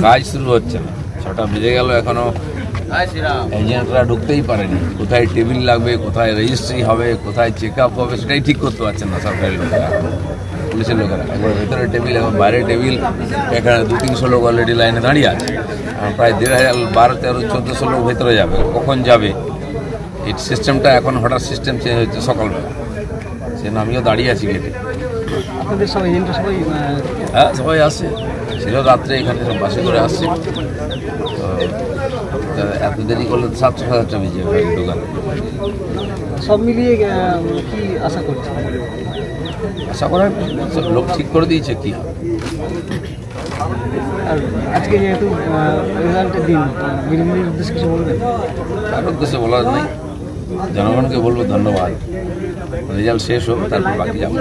কাজ শুরু হচ্ছে না, 6টা বেজে গেল এখনো এজেন্টরা ঢুকতেই পারেনি। কোথায় টেবিল লাগবে, কোথায় রেজিস্ট্রি হবে, কোথায় চেক আপ হবে সেটাই ঠিক করতে পারছেন না সরকারি লোকেরা, পুলিশের লোকেরা। একবার ভেতরে টেবিল, এখন বাইরে টেবিল, এখানে 200-300 লোক অলরেডি লাইনে দাঁড়িয়ে আছে। প্রায় 1500, 1200-1400 লোক ভেতরে যাবে, কখন যাবে এই সিস্টেমটা এখন হঠাৎ সিস্টেম চেঞ্জ হচ্ছে সকালবেলা, সেজন্য আমিও দাঁড়িয়ে আছি গেটে। আপনাদের সব এজেন্টরা সবাই হ্যাঁ সবাই আসছে, ছিল রাত্রে এখানে সব বাসে করে আসছে। তো এত দেরি করলে 700-1000টা বেজে যাবে দোকানে। সব মিলিয়ে কি আশা করছেন? আশা করার সব লোক ঠিক করে দিয়েছে কি হবে। আর আজকে যেহেতু রেজাল্টের দিন, বিরোধীদের উদ্দেশ্যে কিছু বলবেন? তার উদ্দেশ্যে বলার নেই, জনগণকে বলবো ধন্যবাদ। রেজাল্ট শেষ হোক, তারপর বাকি যাবো।